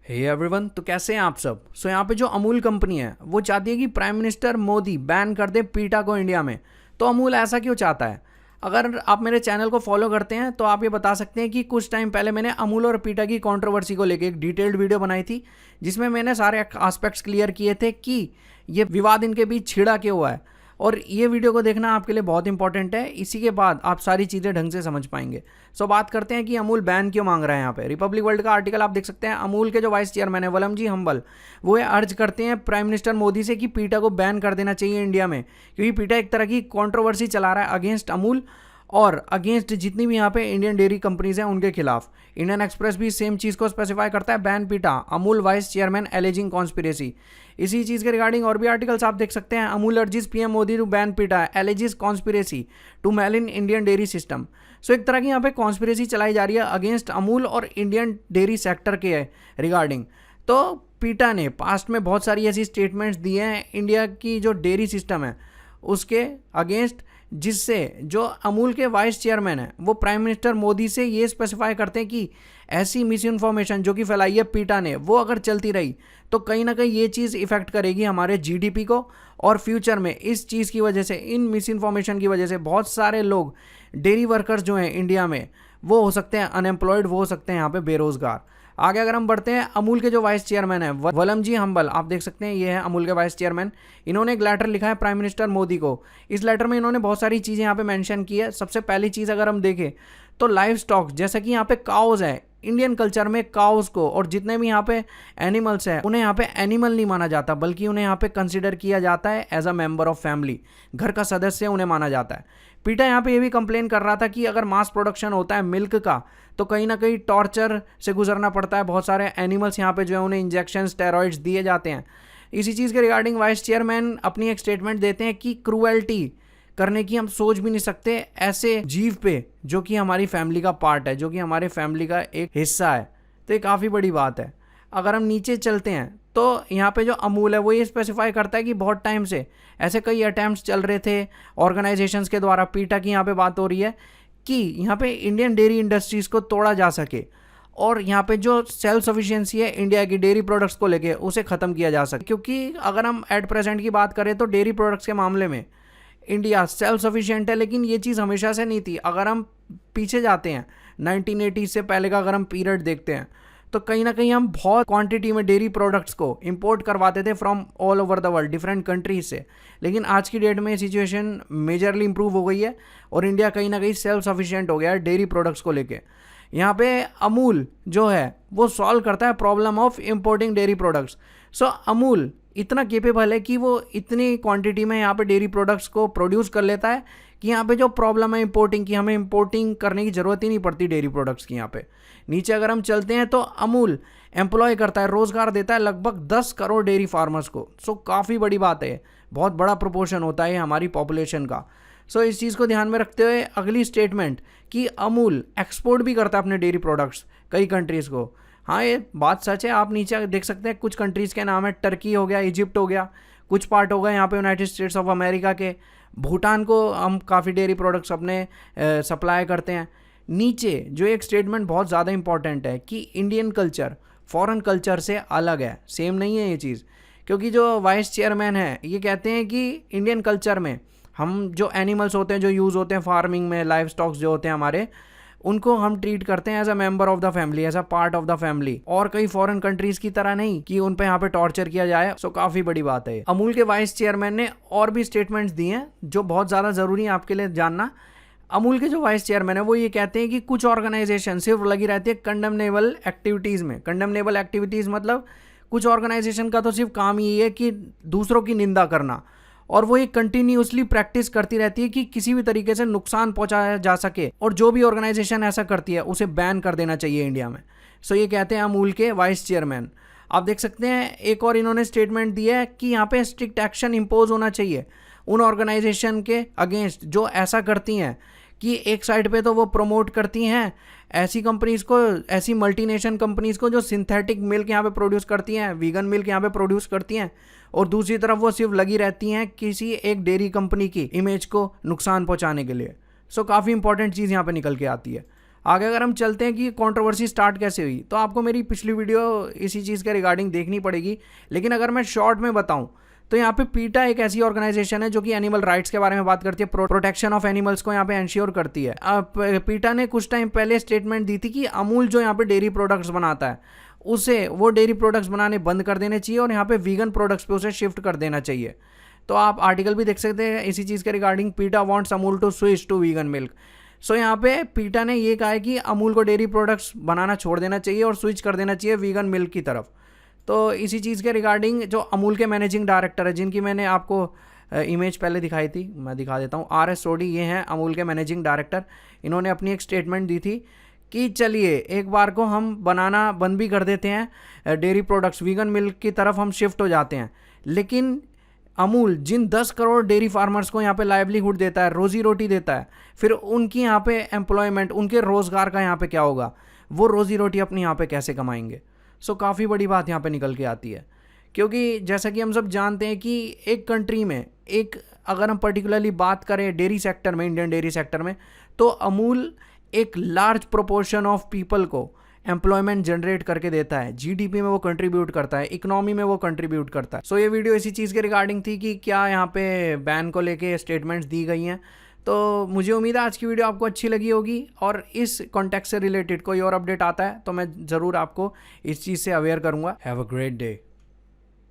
Hey everyone, तो कैसे हैं आप सब। यहाँ पे जो अमूल कंपनी है वो चाहती है कि प्राइम मिनिस्टर मोदी बैन कर दे पीटा को इंडिया में। तो अमूल ऐसा क्यों चाहता है? अगर आप मेरे चैनल को फॉलो करते हैं तो आप ये बता सकते हैं कि कुछ टाइम पहले मैंने अमूल और पीटा की कंट्रोवर्सी को लेकर एक डिटेल्ड वीडियो बनाई थी, जिसमें मैंने सारे एस्पेक्ट्स क्लियर किए थे कि ये विवाद इनके बीच छिड़ा क्यों हुआ है। और ये वीडियो को देखना आपके लिए बहुत इंपॉर्टेंट है, इसी के बाद आप सारी चीज़ें ढंग से समझ पाएंगे। बात करते हैं कि अमूल बैन क्यों मांग रहा है। यहाँ पे रिपब्लिक वर्ल्ड का आर्टिकल आप देख सकते हैं। अमूल के जो वाइस चेयरमैन है वलमजी हंबल, वो ये अर्ज करते हैं प्राइम मिनिस्टर मोदी से कि पीटा को बैन कर देना चाहिए इंडिया में, क्योंकि पीटा एक तरह की कंट्रोवर्सी चला रहा है अगेंस्ट अमूल और अगेंस्ट जितनी भी यहाँ पे इंडियन डेयरी कंपनीज हैं उनके खिलाफ। इंडियन एक्सप्रेस भी सेम चीज़ को स्पेसिफाई करता है, बैन पीटा Amul vice chairman aliasing conspiracy. इसी चीज़ के रिगार्डिंग और भी आर्टिकल्स आप देख सकते हैं। Amul urges PM Modi to ban PETA alleges conspiracy to malign Indian dairy system. एक तरह की यहाँ पे कॉन्स्पिरेसी चलाई जा रही है अगेंस्ट अमूल और इंडियन डेयरी सेक्टर के रिगार्डिंग। तो पीटा ने पास्ट में बहुत सारी ऐसी स्टेटमेंट्स दी हैं इंडिया की जो डेयरी सिस्टम है उसके अगेंस्ट, जिससे जो अमूल के वाइस चेयरमैन है वो प्राइम मिनिस्टर मोदी से ये स्पेसिफाई करते हैं कि ऐसी मिस इन्फॉर्मेशन जो कि फैलाई है पीटा ने, वो अगर चलती रही तो कहीं ना कहीं ये चीज़ इफेक्ट करेगी हमारे जीडीपी को। और फ्यूचर में इस चीज़ की वजह से, इन मिस इन्फॉर्मेशन की वजह से बहुत सारे लोग, डेयरी वर्कर्स जो हैं इंडिया में, वो हो सकते हैं अनएम्प्लॉयड, वो हो सकते हैं यहाँ पे बेरोजगार। आगे अगर हम बढ़ते हैं, अमूल के जो वाइस चेयरमैन है वलमजी हंबल, आप देख सकते हैं ये है अमूल के वाइस चेयरमैन। इन्होंने एक लेटर लिखा है प्राइम मिनिस्टर मोदी को। इस लेटर में इन्होंने बहुत सारी चीज़ें यहाँ पे मेंशन की है। सबसे पहली चीज़ अगर हम देखें तो लाइव स्टॉक, जैसा कि यहाँ पे काउज है, इंडियन कल्चर में काउज को और जितने भी यहाँ पे एनिमल्स हैं उन्हें यहाँ पे एनिमल नहीं माना जाता, बल्कि उन्हें यहाँ पे कंसिडर किया जाता है as a member of family, घर का सदस्य उन्हें माना जाता है। पीटा यहाँ पे ये भी कंप्लेन कर रहा था कि अगर मास प्रोडक्शन होता है मिल्क का तो कहीं ना कहीं टॉर्चर से गुजरना पड़ता है। बहुत सारे एनिमल्स यहाँ पे जो है उन्हें इंजेक्शन स्टेरॉइड्स दिए जाते हैं। इसी चीज़ के रिगार्डिंग वाइस चेयरमैन अपनी एक स्टेटमेंट देते हैं कि क्रूएल्टी करने की हम सोच भी नहीं सकते ऐसे जीव पे जो कि हमारी फैमिली का पार्ट है, जो कि हमारे फैमिली का एक हिस्सा है। तो ये काफ़ी बड़ी बात है। अगर हम नीचे चलते हैं तो यहाँ पे जो अमूल है वो ये स्पेसिफाई करता है कि बहुत टाइम से ऐसे कई अटैम्प्ट्स चल रहे थे ऑर्गेनाइजेशंस के द्वारा, पीटा की यहाँ पे बात हो रही है कि यहाँ पे इंडियन डेयरी इंडस्ट्रीज़ को तोड़ा जा सके और यहाँ पे जो सेल्फ सफिशिएंसी है इंडिया की डेयरी प्रोडक्ट्स को लेके उसे ख़त्म किया जा सके। क्योंकि अगर हम एट प्रेजेंट की बात करें तो डेयरी प्रोडक्ट्स के मामले में इंडिया सेल्फ सफिशिएंट है, लेकिन ये चीज़ हमेशा से नहीं थी। अगर हम पीछे जाते हैं 1980 से पहले का अगर हम पीरियड देखते हैं तो कहीं ना कहीं हम बहुत क्वांटिटी में डेयरी प्रोडक्ट्स को इंपोर्ट करवाते थे from all over the world, different countries से। लेकिन आज की डेट में सिचुएशन मेजरली इंप्रूव हो गई है और इंडिया कहीं ना कहीं सेल्फ सफिशिएंट हो गया है डेयरी प्रोडक्ट्स को लेके। यहाँ पे अमूल जो है वो सॉल्व करता है problem of importing dairy products. Amul इतना केपेबल है कि वो इतनी क्वांटिटी में यहाँ पे डेयरी प्रोडक्ट्स को प्रोड्यूस कर लेता है कि यहाँ पे जो प्रॉब्लम है इंपोर्टिंग की, हमें इंपोर्टिंग करने की ज़रूरत ही नहीं पड़ती डेयरी प्रोडक्ट्स की। यहाँ पे नीचे अगर हम चलते हैं तो अमूल एम्प्लॉय करता है, रोज़गार देता है लगभग 10 करोड़ डेयरी फार्मर्स को। काफ़ी बड़ी बात है, बहुत बड़ा प्रोपोर्शन होता है हमारी पॉपुलेशन का। इस चीज़ को ध्यान में रखते हुए अगली स्टेटमेंट कि अमूल एक्सपोर्ट भी करता है अपने डेयरी प्रोडक्ट्स कई कंट्रीज़ को। हाँ, ये बात सच है। आप नीचे देख सकते हैं कुछ कंट्रीज़ के नाम है, टर्की हो गया, इजिप्ट हो गया, कुछ पार्ट हो गए यहाँ पे यूनाइटेड स्टेट्स ऑफ अमेरिका के। भूटान को हम काफ़ी डेयरी प्रोडक्ट्स अपने सप्लाई करते हैं। नीचे जो एक स्टेटमेंट बहुत ज़्यादा इंपॉर्टेंट है कि इंडियन कल्चर फॉरेन कल्चर से अलग है, सेम नहीं है ये चीज़। क्योंकि जो वाइस चेयरमैन है ये कहते हैं कि इंडियन कल्चर में हम जो एनिमल्स होते हैं जो यूज़ होते हैं फार्मिंग में, लाइव स्टॉक्स जो होते हैं हमारे, उनको हम ट्रीट करते हैं as a member of the family, as a part of the family, और कई फॉरेन कंट्रीज की तरह नहीं कि उन पे यहाँ पे टॉर्चर किया जाए। काफी बड़ी बात है। अमूल के वाइस चेयरमैन ने और भी स्टेटमेंट्स दी हैं जो बहुत ज्यादा जरूरी है आपके लिए जानना। अमूल के जो वाइस चेयरमैन है वो ये कहते हैं कि कुछ ऑर्गेनाइजेशन सिर्फ लगी रहती है कंडेमनेबल एक्टिविटीज में। कंडेमनेबल एक्टिविटीज मतलब कुछ ऑर्गेनाइजेशन का तो सिर्फ काम ही है कि दूसरों की निंदा करना, और वो ये कंटिन्यूसली प्रैक्टिस करती रहती है कि किसी भी तरीके से नुकसान पहुंचाया जा सके, और जो भी ऑर्गेनाइजेशन ऐसा करती है उसे बैन कर देना चाहिए इंडिया में। ये कहते हैं अमूल के वाइस चेयरमैन। आप देख सकते हैं एक और इन्होंने स्टेटमेंट दिया है कि यहाँ पे स्ट्रिक्ट एक्शन इम्पोज होना चाहिए उन ऑर्गेनाइजेशन के अगेंस्ट जो ऐसा करती हैं कि एक साइड पे तो वो प्रमोट करती हैं ऐसी कंपनीज को, ऐसी मल्टीनेशनल कंपनीज को जो सिंथेटिक मिल्क यहाँ पे प्रोड्यूस करती हैं, वीगन मिल्क यहाँ पे प्रोड्यूस करती हैं, और दूसरी तरफ वो सिर्फ लगी रहती हैं किसी एक डेयरी कंपनी की इमेज को नुकसान पहुँचाने के लिए। काफ़ी इंपॉर्टेंट चीज़ यहाँ पे निकल के आती है। आगे अगर हम चलते हैं कि कंट्रोवर्सी स्टार्ट कैसे हुई, तो आपको मेरी पिछली वीडियो इसी चीज़ के रिगार्डिंग देखनी पड़ेगी। लेकिन अगर मैं शॉर्ट में बताऊं तो यहाँ पे पीटा एक ऐसी ऑर्गेनाइजेशन है जो कि एनिमल राइट्स के बारे में बात करती है, प्रोटेक्शन ऑफ एनिमल्स को यहाँ पे एंश्योर करती है। पीटा ने कुछ टाइम पहले स्टेटमेंट दी थी कि अमूल जो यहाँ पे डेयरी प्रोडक्ट्स बनाता है उसे वो डेयरी प्रोडक्ट्स बनाने बंद कर देने चाहिए और यहाँ पे वीगन प्रोडक्ट्स पे उसे शिफ्ट कर देना चाहिए। तो आप आर्टिकल भी देख सकते हैं इसी चीज़ के regarding, PETA wants Amul to switch to vegan milk. So यहाँ पे पीटा ने ये कहा है कि अमूल को डेयरी प्रोडक्ट्स बनाना छोड़ देना चाहिए और स्विच कर देना चाहिए वीगन मिल्क की तरफ। तो इसी चीज़ के रिगार्डिंग जो अमूल के मैनेजिंग डायरेक्टर है, जिनकी मैंने आपको इमेज पहले दिखाई थी, मैं दिखा देता हूँ, RS सोडी, ये हैं अमूल के मैनेजिंग डायरेक्टर। इन्होंने अपनी एक स्टेटमेंट दी थी कि चलिए एक बार को हम बनाना बंद भी कर देते हैं डेयरी प्रोडक्ट्स, वीगन मिल्क की तरफ हम शिफ्ट हो जाते हैं, लेकिन अमूल जिन 10 करोड़ डेयरी फार्मर्स को यहाँ पे लाइवलीहुड देता है, रोजी रोटी देता है, फिर उनकी यहाँ पे एम्प्लॉयमेंट, उनके रोज़गार का यहाँ पे क्या होगा, वो रोजी रोटी अपनी यहाँ पे कैसे कमाएंगे। सो काफ़ी बड़ी बात यहाँ पे निकल के आती है, क्योंकि जैसा कि हम सब जानते हैं कि एक कंट्री में, एक अगर हम पर्टिकुलरली बात करें डेयरी सेक्टर में, इंडियन डेयरी सेक्टर में, तो अमूल एक लार्ज प्रोपोर्शन ऑफ पीपल को एम्प्लॉयमेंट जनरेट करके देता है, जीडीपी में वो कंट्रीब्यूट करता है, इकोनॉमी में वो कंट्रीब्यूट करता है। सो ये वीडियो इसी चीज़ के रिगार्डिंग थी कि क्या यहाँ पे बैन को लेके स्टेटमेंट्स दी गई हैं। तो मुझे उम्मीद है आज की वीडियो आपको अच्छी लगी होगी और इस कॉन्टेक्स्ट से रिलेटेड कोई और अपडेट आता है तो मैं ज़रूर आपको इस चीज़ से अवेयर करूँगा। Have a great day.